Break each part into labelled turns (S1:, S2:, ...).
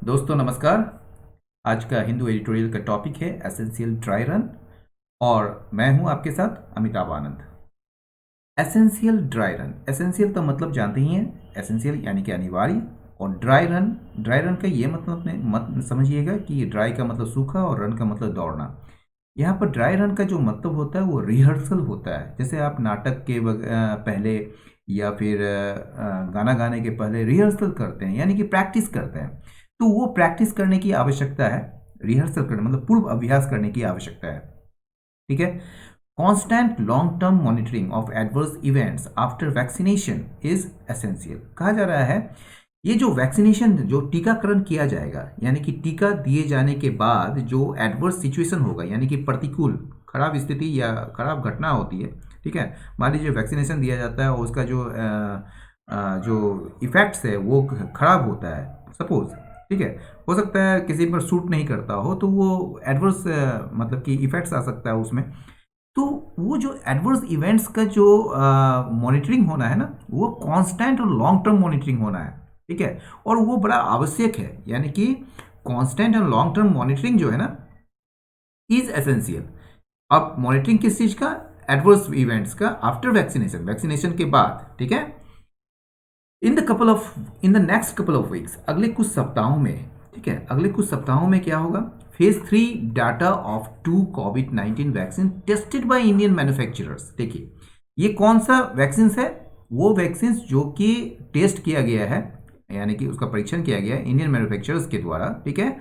S1: दोस्तों नमस्कार। आज का हिंदू एडिटोरियल का टॉपिक है एसेंशियल ड्राई रन और मैं हूं आपके साथ अमिताभ आनंद। एसेंशियल ड्राई रन, एसेंशियल तो मतलब जानते ही हैं, एसेंशियल यानी कि अनिवार्य। और ड्राई रन का ये मतलब मत समझिएगा कि ड्राई का मतलब सूखा और रन का मतलब दौड़ना। यहाँ पर ड्राई रन का जो मतलब होता है वो रिहर्सल होता है। जैसे आप नाटक के पहले या फिर गाना गाने के पहले रिहर्सल करते हैं, यानी कि प्रैक्टिस करते हैं। तो वो प्रैक्टिस करने की आवश्यकता है। रिहर्सल करने मतलब पूर्व अभ्यास करने की आवश्यकता है। ठीक है। Constant long term monitoring of adverse events after vaccination is essential. कहा जा रहा है ये जो वैक्सीनेशन, जो टीकाकरण किया जाएगा, यानी कि टीका दिए जाने के बाद जो एडवर्स सिचुएशन होगा, यानी कि प्रतिकूल खराब स्थिति या खराब घटना होती है। ठीक है। मान लीजिए वैक्सीनेशन दिया जाता है और उसका जो इफेक्ट्स है वो खराब होता है सपोज। ठीक है। हो सकता है किसी पर सूट नहीं करता हो, तो वो एडवर्स मतलब कि इफेक्ट्स आ सकता है उसमें। तो वो जो एडवर्स इवेंट्स का जो मॉनिटरिंग होना है ना, वो कांस्टेंट और लॉन्ग टर्म मॉनिटरिंग होना है। ठीक है। और वो बड़ा आवश्यक है, यानी कि कांस्टेंट और लॉन्ग टर्म मॉनिटरिंग जो है ना इज एसेंशियल। अब मॉनिटरिंग किस चीज का? एडवर्स इवेंट्स का आफ्टर वैक्सीनेशन, वैक्सीनेशन के बाद। ठीक है। In the next couple of weeks, अगले कुछ सप्ताहों में। ठीक है। अगले कुछ सप्ताहों में क्या होगा? Phase 3 data of 2 covid vaccine tested by Indian manufacturers. देखिए ये कौन सा वैक्सीन है? वो वैक्सीन जो कि टेस्ट किया गया है, यानी कि उसका परीक्षण किया गया है इंडियन मैन्युफैक्चरर्स के द्वारा। ठीक है।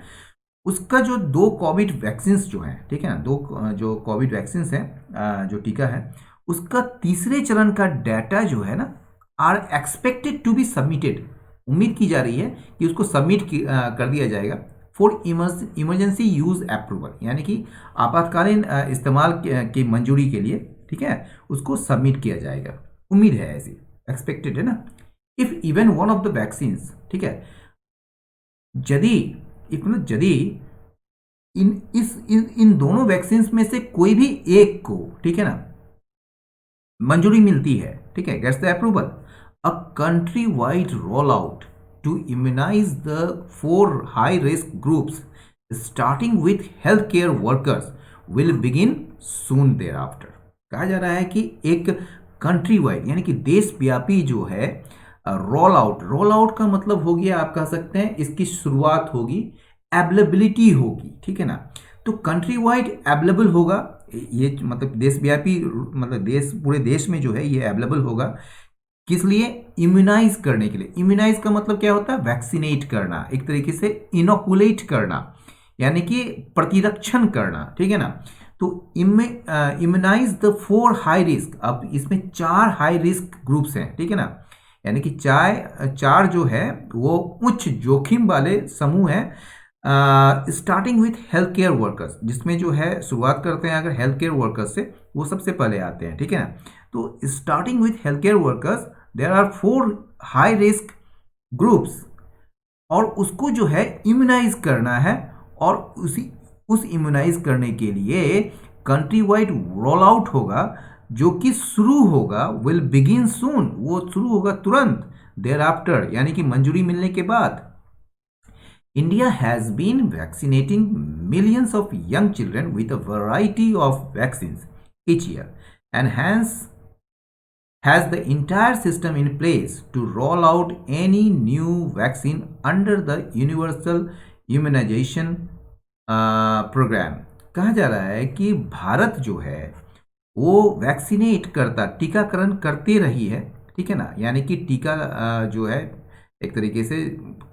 S1: उसका जो 2 कोविड वैक्सीन जो हैं, ठीक है ना, जो कोविड वैक्सीन हैं, जो टीका है, उसका तीसरे चरण का डाटा जो है ना are expected to be submitted. उम्मीद की जा रही है कि उसको सबमिट कर दिया जाएगा फॉर इमरजेंसी यूज अप्रूवल, यानी कि आपातकालीन इस्तेमाल की मंजूरी के लिए। ठीक है। उसको सबमिट किया जाएगा, उम्मीद है ऐसी, एक्सपेक्टेड है ना। If even one of the vaccine, ठीक है, यदि यदि इन दोनों वैक्सीन में से कोई भी एक को, ठीक है ना, मंजूरी मिलती है, ठीक है, gets the approval, a country wide roll out to immunise the 4 high risk groups starting with health care workers will begin soon thereafter. कहा जा रहा है कि एक कंट्री वाइड, यानी कि देशव्यापी जो है रोल आउट का मतलब हो गया, आप कह सकते हैं इसकी शुरुआत होगी, अवेलेबिलिटी होगी। ठीक है ना। तो कंट्री वाइड अवेलेबल होगा, ये मतलब देशव्यापी, मतलब पूरे देश में जो है ये अवेलेबल होगा। किस लिए? इम्यूनाइज करने के लिए। इम्यूनाइज का मतलब क्या होता है? वैक्सीनेट करना, एक तरीके से इनोकुलेट करना, यानी कि प्रतिरक्षण करना। ठीक है ना। तो इम्यूनाइज द 4 हाई रिस्क। अब इसमें 4 हाई रिस्क ग्रुप्स हैं। ठीक है ना। यानी कि चार जो है वो उच्च जोखिम वाले समूह हैं। Starting with health care workers, जिसमें जो है शुरुआत करते हैं अगर हेल्थ केयर वर्कर्स से, वो सबसे पहले आते हैं। ठीक है ना। तो starting with health care workers there are 4 high risk groups, और उसको जो है इम्यूनाइज करना है। और उस इम्यूनाइज करने के लिए कंट्री वाइड रोल आउट होगा, जो कि शुरू होगा, विल बिगिन सून, वो शुरू होगा तुरंत, देयर आफ्टर, यानी कि मंजूरी मिलने के बाद। India has been vaccinating millions of young children with a variety of vaccines each year, and hence has the entire system in place to roll out any new vaccine under the universal immunization program। कहा जा रहा है कि भारत जो है वो vaccinate करता, टीकाकरण करते रही है। ठीक है ना। यानी कि टीका जो है एक तरीके से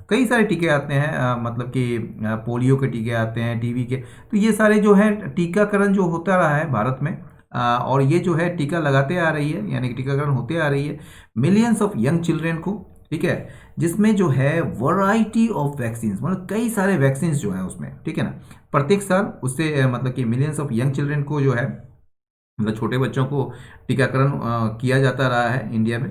S1: कई सारे टीके आते हैं, मतलब कि पोलियो के टीके आते हैं, टीबी के, तो ये सारे जो है टीकाकरण जो होता रहा है भारत में। और ये जो है टीका लगाते आ रही है, यानी कि टीकाकरण होते आ रही है मिलियंस ऑफ यंग चिल्ड्रेन को। ठीक है। जिसमें जो है वैरायटी ऑफ वैक्सीन, मतलब कई सारे वैक्सीन जो हैं उसमें। ठीक है ना। प्रत्येक साल उससे मतलब कि मिलियंस ऑफ यंग चिल्ड्रेन को जो है, मतलब छोटे बच्चों को टीकाकरण किया जाता रहा है इंडिया में।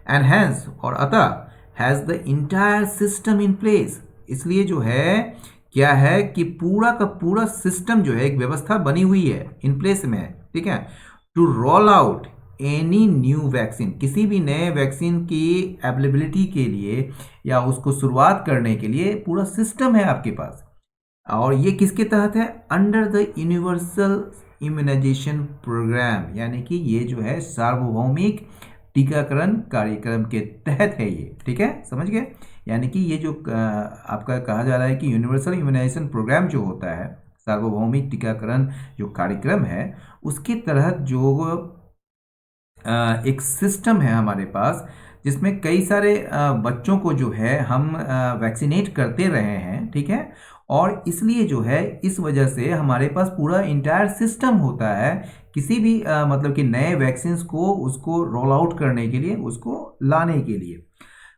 S1: एंड हैंस, और अतः has the entire system in place, इसलिए जो है क्या है कि पूरा का पूरा सिस्टम जो है, एक व्यवस्था बनी हुई है, इन प्लेस में है। ठीक है। To roll out any new vaccine, किसी भी नए वैक्सीन की अवेलेबिलिटी के लिए या उसको शुरुआत करने के लिए पूरा सिस्टम है आपके पास। और ये किसके तहत है? Under the universal immunisation programme, यानी कि ये जो है सार्वभौमिक टीकाकरण कार्यक्रम के तहत है ये। ठीक है, समझ गए? यानी कि ये जो आपका कहा जा रहा है कि यूनिवर्सल इम्यूनाइजेशन प्रोग्राम जो होता है, सार्वभौमिक टीकाकरण जो कार्यक्रम है, उसके तहत जो एक सिस्टम है हमारे पास, जिसमें कई सारे बच्चों को जो है हम वैक्सीनेट करते रहे हैं। ठीक है, और इसलिए जो है इस वजह से हमारे पास पूरा इंटायर सिस्टम होता है किसी भी मतलब कि नए वैक्सीन्स को उसको रोल आउट करने के लिए, उसको लाने के लिए।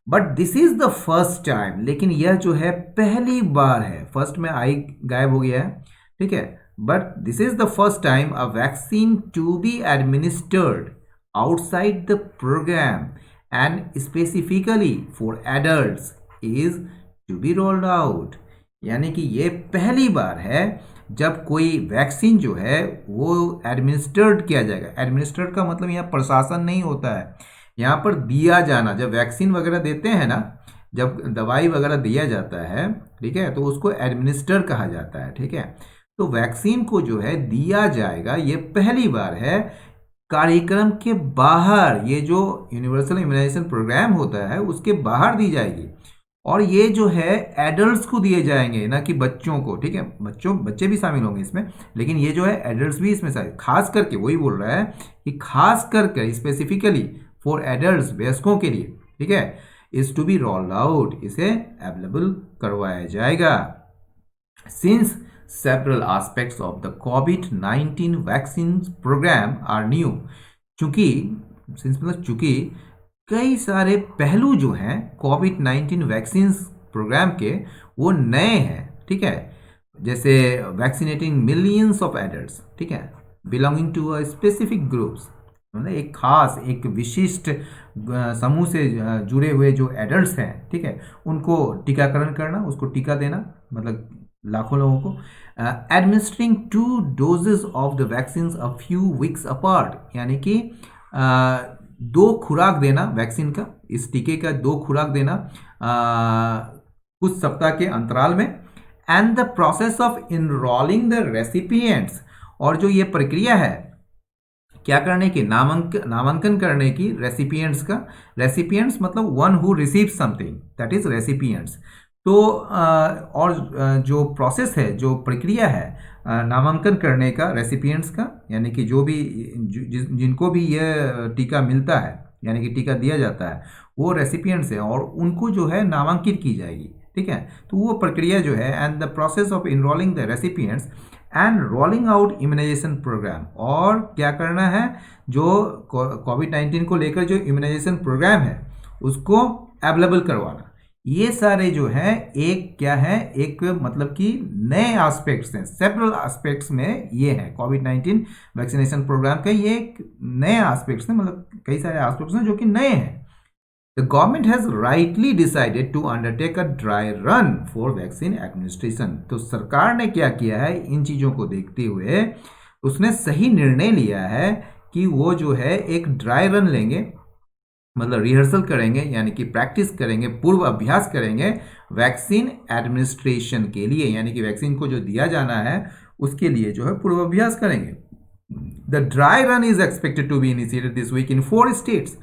S1: But this is the first time, लेकिन यह जो है पहली बार है। फर्स्ट में आई गायब हो गया है। ठीक है, but this is the first time a vaccine to be administered outside the programme and specifically for adults is to be rolled out. यानी कि ये पहली बार है जब कोई वैक्सीन जो है वो एडमिनिस्टर्ड किया जाएगा। एडमिनिस्टर्ड का मतलब यहाँ प्रशासन नहीं होता है, यहाँ पर दिया जाना। जब वैक्सीन वगैरह देते हैं ना, जब दवाई वगैरह दिया जाता है, ठीक है, तो उसको एडमिनिस्टर कहा जाता है। ठीक है, तो वैक्सीन को जो है दिया जाएगा, ये पहली बार है कार्यक्रम के बाहर। ये जो यूनिवर्सल इम्यूनाइजेशन प्रोग्राम होता है उसके बाहर दी जाएगी, और ये जो है एडल्ट्स को दिए जाएंगे, ना कि बच्चों को। ठीक है, बच्चे भी शामिल होंगे इसमें, लेकिन ये जो है एडल्ट्स भी इसमें शामिल। खास करके वही बोल रहा है कि खास करके स्पेसिफिकली फॉर एडल्ट्स, वयस्कों के लिए। ठीक है, is to be rolled out, इसे अवेलेबल करवाया जाएगा। Since several aspects of the COVID-19 vaccine program are new, चूंकि चूंकि कई सारे पहलू जो हैं कोविड-19 वैक्सीन प्रोग्राम के वो नए हैं। ठीक है, जैसे वैक्सीनेटिंग मिलियंस ऑफ एडल्ट्स, ठीक है, belonging to a specific groups, मतलब एक खास एक विशिष्ट समूह से जुड़े हुए जो एडल्ट्स हैं, ठीक है, उनको टीकाकरण करना, उसको टीका देना, मतलब लाखों लोगों को। Administering 2 doses of the vaccine a few weeks apart, यानी कि 2 खुराक देना वैक्सीन का, इस टीके का 2 खुराक देना कुछ सप्ताह के अंतराल में। And the process of enrolling the recipients, और जो ये प्रक्रिया है क्या करने की, नामांकन करने की रेसिपिएंट्स का। रेसिपिएंट्स मतलब one who receive something, that is recipients. तो और जो प्रोसेस है, जो प्रक्रिया है नामांकन करने का रेसिपिएंट्स का, यानी कि जो भी जिनको भी यह टीका मिलता है, यानी कि टीका दिया जाता है, वो रेसिपिएंट्स हैं और उनको जो है नामांकित की जाएगी। ठीक है, तो वो प्रक्रिया जो है, and the process of enrolling the recipients and rolling out immunisation programme, और क्या करना है, जो कोविड-19 को लेकर जो इम्यूनाइजेशन प्रोग्राम है उसको अवेलेबल करवाना। ये सारे जो है एक क्या है, एक मतलब कि नए एस्पेक्ट्स हैं। सेवरल एस्पेक्ट्स में ये है कोविड-19 वैक्सीनेशन प्रोग्राम का, ये एक नए एस्पेक्ट्स हैं, मतलब कई सारे एस्पेक्ट्स हैं जो कि नए हैं। The government has rightly decided to undertake a dry run for vaccine administration. तो सरकार ने क्या किया है, इन चीज़ों को देखते हुए उसने सही निर्णय लिया है कि वो जो है एक ड्राई रन लेंगे, मतलब रिहर्सल करेंगे, यानी कि प्रैक्टिस करेंगे, पूर्व अभ्यास करेंगे वैक्सीन एडमिनिस्ट्रेशन के लिए, यानी कि वैक्सीन को जो दिया जाना है उसके लिए जो है पूर्व अभ्यास करेंगे। The dry run is expected to be initiated this week in 4 states.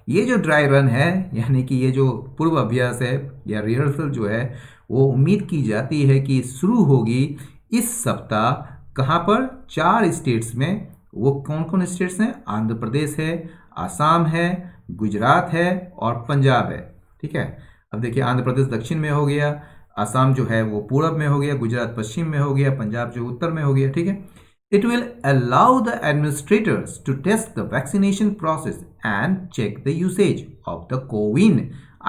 S1: ये जो ड्राई रन है, यानी कि ये जो पूर्व अभ्यास है या रिहर्सल जो है, वो उम्मीद की जाती है कि शुरू होगी इस सप्ताह। कहाँ पर? 4 स्टेट्स में। वो कौन कौन स्टेट्स हैं? आंध्र प्रदेश है, आसाम है, गुजरात है और पंजाब है। ठीक है, अब देखिए आंध्र प्रदेश दक्षिण में हो गया, आसाम जो है वो पूर्व में हो गया, गुजरात पश्चिम में हो गया, पंजाब जो उत्तर में हो गया। ठीक है, it will allow the administrators to test the vaccination process and check the usage of the CoWIN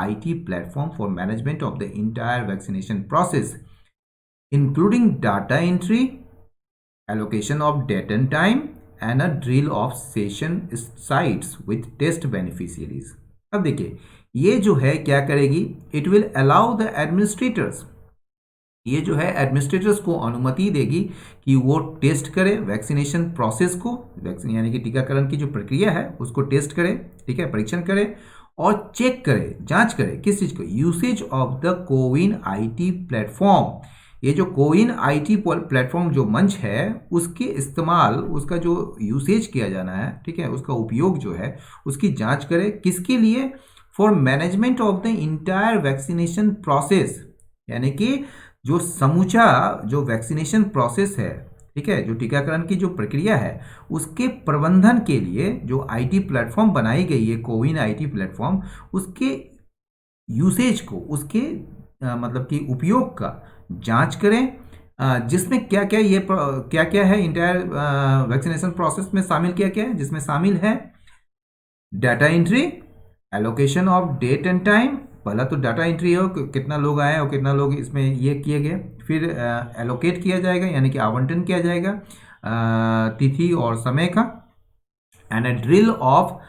S1: IT platform for management of the entire vaccination process, including data entry, allocation of date and time, and a drill of session sites with test beneficiaries. अब देखिए ये जो है क्या करेगी, it will allow the administrators, ये जो है एडमिनिस्ट्रेटर्स को अनुमति देगी कि वो टेस्ट करे वैक्सीनेशन प्रोसेस को, वैक्सीन यानी कि टीकाकरण की जो प्रक्रिया है उसको टेस्ट करे, ठीक है, परीक्षण करे और चेक करे, जांच करे किस चीज़ को, usage of the CoWIN IT platform. ये जो कोविन आईटी प्लेटफॉर्म जो मंच है उसके इस्तेमाल, उसका जो यूसेज किया जाना है, ठीक है, उसका उपयोग जो है उसकी जांच करे, किसके लिए, for management of the entire vaccination process, यानी कि जो समूचा जो वैक्सीनेशन प्रोसेस है, ठीक है, जो टीकाकरण की जो प्रक्रिया है उसके प्रबंधन के लिए जो आईटी प्लेटफॉर्म बनाई गई है, कोविन आईटी प्लेटफॉर्म, उसके यूसेज को, उसके मतलब कि उपयोग का जांच करें, जिसमें क्या क्या ये क्या क्या है इंटायर वैक्सीनेशन प्रोसेस में शामिल, क्या क्या है जिसमें शामिल है, data entry, allocation of date and time, पहला तो डाटा एंट्री हो कितना लोग आए और कितना लोग इसमें ये किए गए, फिर एलोकेट किया जाएगा यानी कि आवंटन किया जाएगा तिथि और समय का, and A drill of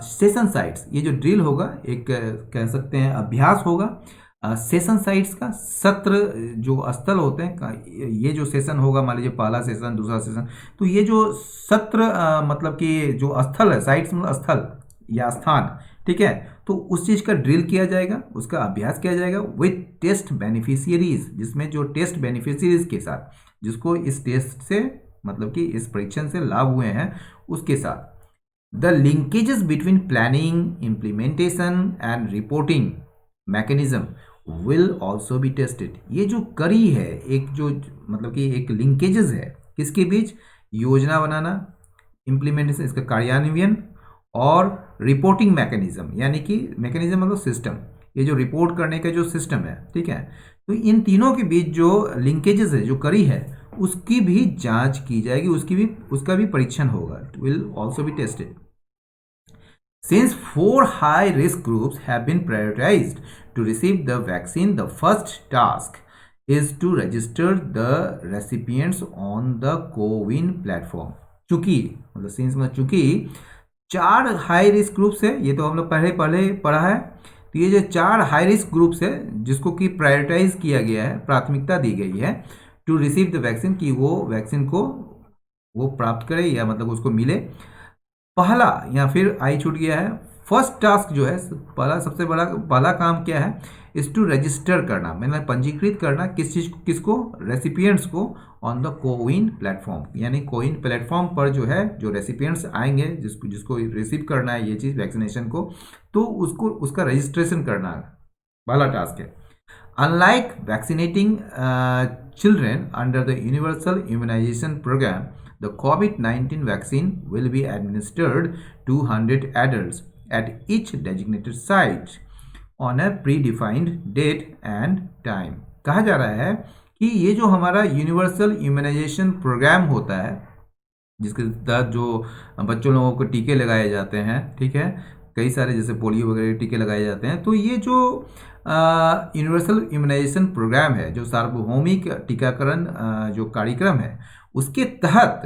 S1: session sites, ये जो ड्रिल होगा एक कह सकते हैं अभ्यास होगा सेशन साइट्स का, सत्र जो स्थल होते हैं, ये जो सेशन होगा मान लीजिए पहला सेशन दूसरा सेशन, तो ये जो सत्र मतलब कि जो स्थल है, साइट्स मतलब स्थल या स्थान, ठीक है, तो उस चीज़ का ड्रिल किया जाएगा, उसका अभ्यास किया जाएगा विथ टेस्ट बेनिफिशियरीज, जिसमें जो टेस्ट बेनिफिशियरीज के साथ, जिसको इस टेस्ट से मतलब कि इस परीक्षण से लाभ हुए हैं उसके साथ, the linkages between planning, implementation and reporting mechanism will also be tested. ये जो करी है एक जो मतलब कि एक लिंकेजेस है किसके बीच, योजना बनाना, इम्प्लीमेंटेशन इसका कार्यान्वयन और रिपोर्टिंग मैकेनिज्म, यानी कि मैकेनिज्म मतलब सिस्टम, ये जो रिपोर्ट करने का जो सिस्टम है, ठीक है, तो इन तीनों के बीच जो लिंकेजेस है, जो करी है, उसकी भी जांच की जाएगी, उसका भी परीक्षण होगा, will also be tested. Since 4 high-risk groups have been prioritized to receive the vaccine, the first task is to register the recipients on the CoWIN platform. चूंकि मतलब since मतलब चूंकि 4 हाई रिस्क ग्रुप्स है, ये तो हम लोग पहले पहले पढ़ा है, तो ये जो 4 हाई रिस्क ग्रुप्स है जिसको कि प्रायोरिटाइज किया गया है, प्राथमिकता दी गई है टू रिसीव द वैक्सीन, कि वो वैक्सीन को वो प्राप्त करे या मतलब उसको मिले। पहला या फिर आई छूट गया है, फर्स्ट टास्क जो है, पहला सबसे बड़ा पहला काम क्या है, इस टू रजिस्टर करना, मतलब पंजीकृत करना किस चीज़ को, किसको, रेसिपिएंट्स को ऑन द कोविन प्लेटफॉर्म, यानी कोविन प्लेटफॉर्म पर जो है जो रेसिपिएंट्स आएंगे, जिसको जिसको रिसीव करना है ये चीज़ वैक्सीनेशन को, तो उसको उसका रजिस्ट्रेशन करना पहला टास्क है। Unlike vaccinating children under the universal immunisation programme, the COVID-19 vaccine will be administered to 100 adults at each designated site on a predefined date and time। कहा जा रहा है कि ये जो हमारा यूनिवर्सल इम्यूनाइजेशन प्रोग्राम होता है, जिसके तहत जो बच्चों लोगों को टीके लगाए जाते हैं, ठीक है, कई सारे जैसे पोलियो वगैरह के टीके लगाए जाते हैं, तो ये जो यूनिवर्सल इम्यूनाइजेशन प्रोग्राम है, जो सार्वभौमिक टीकाकरण जो कार्यक्रम है, उसके तहत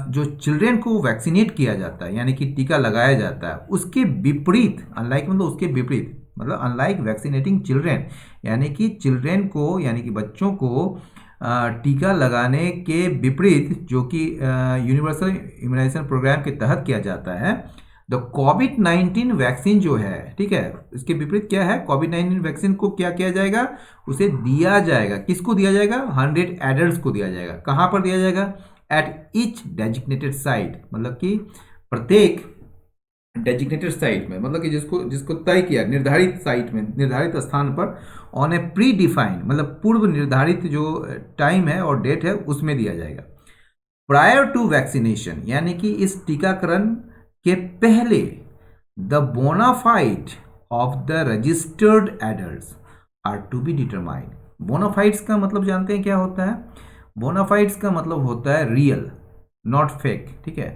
S1: जो चिल्ड्रेन को वैक्सीनेट किया जाता है यानी कि टीका लगाया जाता है, उसके विपरीत, अनलाइक मतलब उसके विपरीत, मतलब अनलाइक वैक्सीनेटिंग चिल्ड्रेन, यानी कि चिल्ड्रेन को यानी कि बच्चों को टीका लगाने के विपरीत, जो कि यूनिवर्सल इम्यूनाइजेशन प्रोग्राम के तहत किया जाता है, द कोविड-19 वैक्सीन जो है, ठीक है, इसके विपरीत क्या है, कोविड-19 वैक्सीन को क्या किया जाएगा, उसे दिया जाएगा, किसको दिया जाएगा, 100 एडल्ट्स को दिया जाएगा। कहाँ पर दिया जाएगा, एट ईच डेजिग्नेटेड साइट, मतलब कि प्रत्येक डेजिग्नेटेड साइट में, मतलब कि जिसको जिसको तय किया, निर्धारित साइट में, निर्धारित स्थान पर, ऑन ए प्री डिफाइंड मतलब पूर्व निर्धारित जो टाइम है और डेट है उसमें दिया जाएगा। प्रायर टू वैक्सीनेशन, यानी कि इस टीकाकरण के पहले, the bonafide of the registered adults are to be determined. Bonafides का मतलब जानते हैं क्या होता है, बोनाफाइड्स का मतलब होता है रियल, नॉट फेक, ठीक है,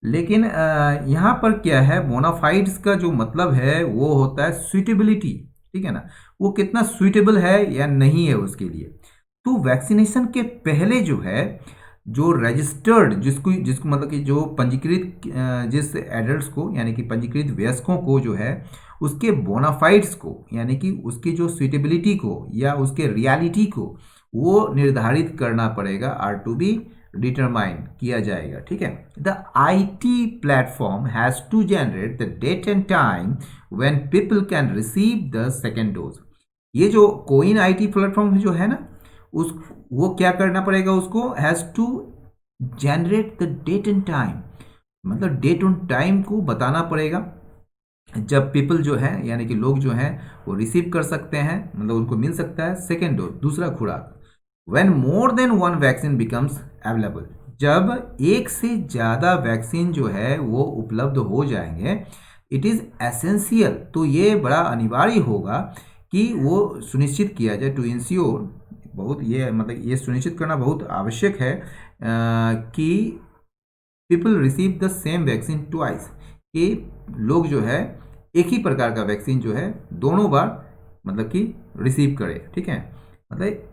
S1: लेकिन यहाँ पर क्या है, बोनाफाइड्स का जो मतलब है वो होता है सुइटेबिलिटी, ठीक है ना, वो कितना सुइटेबल है या नहीं है उसके लिए। तो वैक्सीनेशन के पहले जो है जो रजिस्टर्ड जिसको जिसको मतलब कि जो पंजीकृत जिस एडल्ट्स को यानी कि पंजीकृत वयस्कों को जो है उसके बोनाफाइड्स को यानी कि उसकी जो सुइटेबिलिटी को या उसके रियलिटी को वो निर्धारित करना पड़ेगा, आर टू बी डिटरमाइन किया जाएगा। ठीक है, the IT platform has to generate the date and time when people can receive the second dose. ये जो कोइन IT प्लेटफॉर्म जो है ना, उस वो क्या करना पड़ेगा, उसको has to generate the date and time, मतलब डेट एंड टाइम को बताना पड़ेगा जब पीपल जो है यानी कि लोग जो हैं वो रिसीव कर सकते हैं, मतलब उनको मिल सकता है सेकेंड डोज, दूसरा खुराक। When more than one vaccine becomes available, जब एक से ज़्यादा वैक्सीन जो है वो उपलब्ध हो जाएंगे, इट इज़ एसेंशियल, तो ये बड़ा अनिवार्य होगा कि वो सुनिश्चित किया जाए, टू इंश्योर, बहुत ये मतलब ये सुनिश्चित करना बहुत आवश्यक है कि people receive the same vaccine twice, कि लोग जो है एक ही प्रकार का वैक्सीन जो है दोनों बार मतलब कि रिसीव करे। ठीक है, मतलब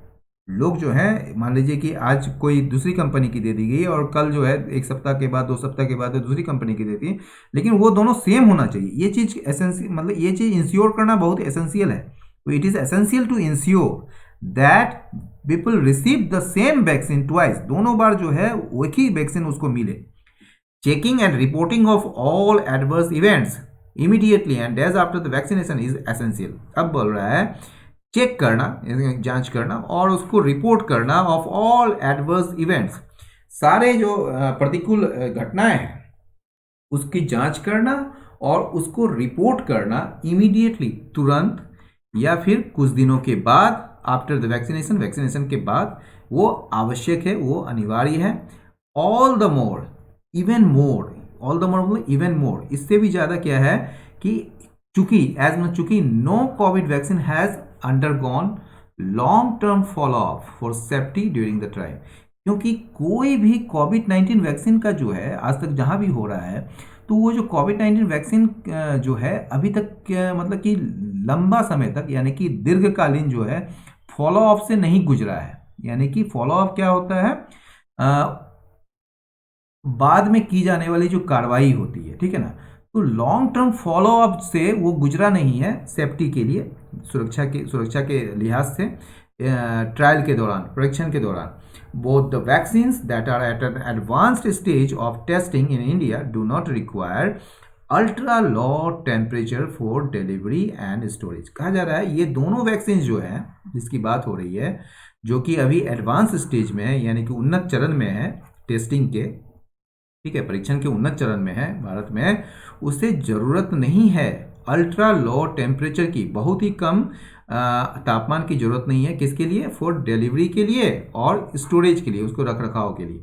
S1: लोग जो है मान लीजिए कि आज कोई दूसरी कंपनी की दे दी गई और कल जो है एक सप्ताह के बाद 2 सप्ताह के बाद दूसरी कंपनी की देती है, लेकिन वो दोनों सेम होना चाहिए। ये चीज़ एसेंशियल, मतलब ये चीज़ इंश्योर करना बहुत एसेंशियल है। तो it is essential to ensure that people receive the same vaccine twice, दोनों बार जो है एक ही वैक्सीन उसको मिले। Checking and reporting of all adverse events immediately and days after the vaccination is essential। अब बोल रहा है चेक करना, जांच करना और उसको रिपोर्ट करना ऑफ ऑल एडवर्स इवेंट्स, सारे जो प्रतिकूल घटनाएं हैं उसकी जांच करना और उसको रिपोर्ट करना इमीडिएटली, तुरंत, या फिर कुछ दिनों के बाद, आफ्टर द वैक्सीनेशन, वैक्सीनेशन के बाद, वो आवश्यक है, वो अनिवार्य है। All the more, even more, all the more मतलब इवन मोर, इससे भी ज़्यादा क्या है कि चूंकि no COVID vaccine has undergone long term follow up for safety during the trial, क्योंकि कोई भी कोविड-19 वैक्सीन का जो है आज तक जहाँ भी हो रहा है, तो वो जो कोविड-19 वैक्सीन जो है अभी तक मतलब कि लंबा समय तक यानी कि दीर्घकालीन जो है फॉलो अप से नहीं गुजरा है। यानी कि फॉलो अप क्या होता है, बाद में की जाने वाली जो कार्रवाई होती है, ठीक है ना, तो लॉन्ग टर्म फॉलो अप से वो गुजरा नहीं है सेफ्टी के लिए, सुरक्षा के लिहाज से ट्रायल के दौरान, परीक्षण के दौरान। Both the vaccines that are at an advanced stage of testing in India do not require ultra low temperature for delivery and storage. कहा जा रहा है ये दोनों वैक्सीन जो है जिसकी बात हो रही है, जो कि अभी एडवांस स्टेज में है यानी कि उन्नत चरण में है टेस्टिंग के, ठीक है, परीक्षण के उन्नत चरण में है भारत में, उसे ज़रूरत नहीं है अल्ट्रा लो टेम्परेचर की, बहुत ही कम तापमान की ज़रूरत नहीं है। किसके लिए? फॉर डिलीवरी के लिए और स्टोरेज के लिए, उसको रख रखाव के लिए।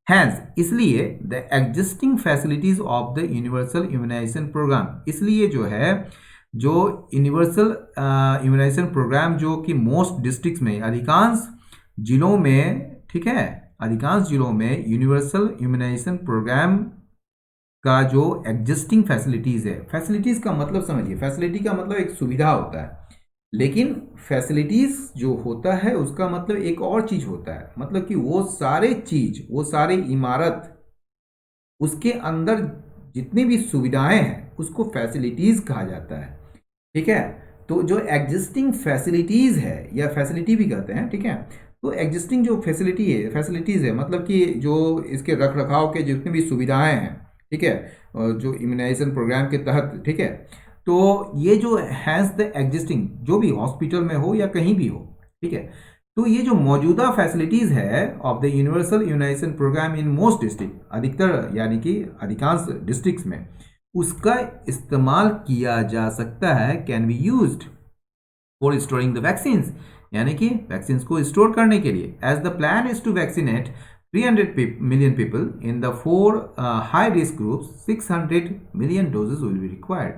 S1: हैंस, इसलिए the existing facilities of the universal immunisation programme, इसलिए जो है जो यूनिवर्सल इम्यूनाइजेशन प्रोग्राम जो कि मोस्ट डिस्ट्रिक्ट्स में, अधिकांश जिलों में, ठीक है, अधिकांश जिलों में यूनिवर्सल इम्यूनाइजेशन प्रोग्राम का जो एग्जिस्टिंग फैसिलिटीज़ है, फैसिलिटीज़ का मतलब समझिए, फैसिलिटी का मतलब एक सुविधा होता है, लेकिन फैसिलिटीज़ जो होता है उसका मतलब एक और चीज़ होता है, मतलब कि वो सारे चीज़, वो सारी इमारत, उसके अंदर जितनी भी सुविधाएं हैं उसको फैसिलिटीज़ कहा जाता है। ठीक है, तो जो एग्जिस्टिंग फैसिलिटीज़ है या फैसिलिटी भी कहते हैं, ठीक है, तो एग्जिस्टिंग जो फैसिलिटीज़ है मतलब कि जो इसके रख रखाव के जितनी भी सुविधाएं हैं, ठीक है, जो इम्यूनाइजेशन प्रोग्राम के तहत, ठीक है, तो ये जो हैज़ द एग्जिस्टिंग, जो भी हॉस्पिटल में हो या कहीं भी हो, ठीक है, तो ये जो मौजूदा फैसिलिटीज़ है of the universal immunisation programme in most district, अधिकतर यानी कि अधिकांश डिस्ट्रिक्ट्स में उसका इस्तेमाल किया जा सकता है, can be used for storing the vaccines, यानी कि वैक्सीन्स को स्टोर करने के लिए। As the plan is to vaccinate 300 million people in the 4 high risk groups, 600 million doses will be required।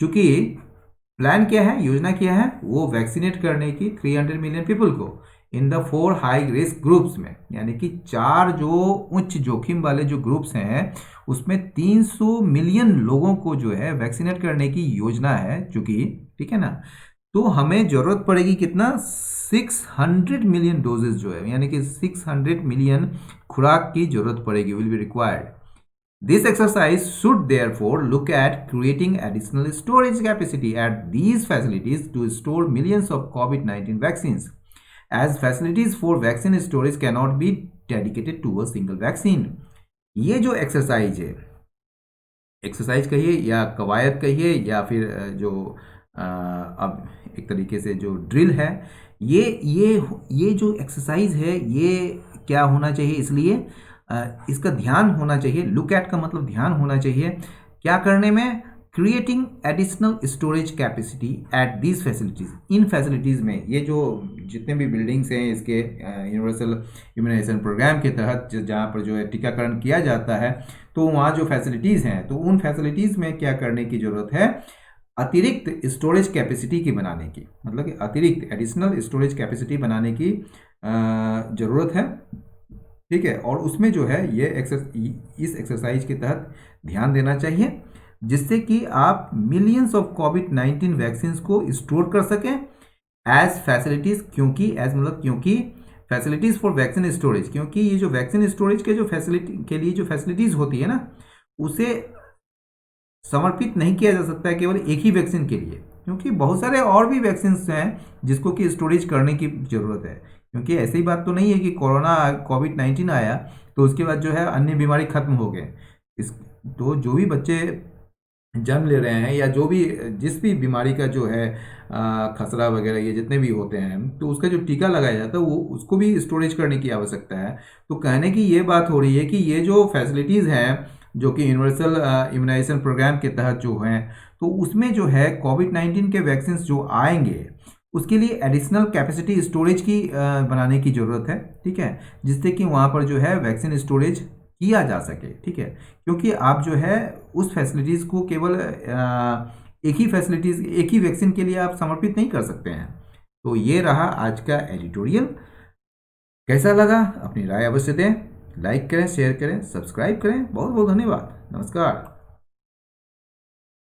S1: चूंकि प्लान क्या है, योजना क्या है, वो वैक्सीनेट करने की 300 मिलियन पीपल को in the 4 high risk groups में, यानी कि 4 जो उच्च जोखिम वाले जो ग्रुप्स हैं उसमें 300 मिलियन लोगों को जो है वैक्सीनेट करने की योजना है चूंकि, ठीक है ना, तो हमें जरूरत पड़ेगी कितना, 600 मिलियन डोजेज जो है, यानी कि 600 मिलियन खुराक की जरूरत पड़ेगी, will be required. This exercise should therefore look at creating additional storage capacity at these facilities to store millions of COVID-19 vaccines, as facilities for vaccine storage cannot be dedicated to a single vaccine. ये जो exercise है, exercise कहिए या कवायद कहिए या फिर जो अब एक तरीके से जो ड्रिल है, ये जो एक्सरसाइज है ये क्या होना चाहिए, इसलिए इसका ध्यान होना चाहिए. लुक एट का मतलब ध्यान होना चाहिए क्या करने में, creating additional storage capacity at these facilities. In facilities में ये जो जितने भी बिल्डिंग्स हैं इसके यूनिवर्सल इम्यूनाइजेशन प्रोग्राम के तहत जहाँ पर जो है टीकाकरण किया जाता है, तो वहाँ जो फैसिलिटीज़ हैं तो उन फैसिलिटीज़ में क्या करने की ज़रूरत है, अतिरिक्त स्टोरेज कैपेसिटी की बनाने की, मतलब कि अतिरिक्त एडिशनल स्टोरेज कैपेसिटी बनाने की ज़रूरत है. ठीक है, और उसमें जो है ये इस एक्सरसाइज के तहत ध्यान देना चाहिए, जिससे कि आप मिलियंस ऑफ कोविड-19 वैक्सीन को स्टोर कर सकें एज फैसिलिटीज़. क्योंकि फैसिलिटीज़ फॉर वैक्सीन स्टोरेज, क्योंकि ये जो वैक्सीन स्टोरेज के जो फैसिलिटी के लिए जो फैसिलिटीज़ होती है ना, उसे समर्पित नहीं किया जा सकता है केवल एक ही वैक्सीन के लिए, क्योंकि बहुत सारे और भी वैक्सीन हैं जिसको कि स्टोरेज करने की ज़रूरत है. क्योंकि ऐसी बात तो नहीं है कि कोविड-19 आया तो उसके बाद जो है अन्य बीमारी खत्म हो गए. तो जो भी बच्चे जन्म ले रहे हैं या जो भी जिस भी बीमारी का जो है खसरा वगैरह ये जितने भी होते हैं, तो उसका जो टीका लगाया जाता है वो उसको भी स्टोरेज करने की आवश्यकता है. तो कहने की ये बात हो रही है कि ये जो फैसिलिटीज़ हैं जो कि यूनिवर्सल इम्यूनाइजेशन प्रोग्राम के तहत जो हैं, तो उसमें जो है कोविड-19 के वैक्सीन जो आएंगे उसके लिए एडिशनल कैपेसिटी स्टोरेज की बनाने की ज़रूरत है. ठीक है, जिससे कि वहाँ पर जो है वैक्सीन स्टोरेज किया जा सके. ठीक है, क्योंकि आप जो है उस फैसिलिटीज़ को केवल एक ही वैक्सीन के लिए आप समर्पित नहीं कर सकते हैं. तो ये रहा आज का एडिटोरियल. कैसा लगा अपनी राय अवश्य दें, लाइक करें, शेयर करें, सब्सक्राइब करें. बहुत बहुत धन्यवाद. नमस्कार.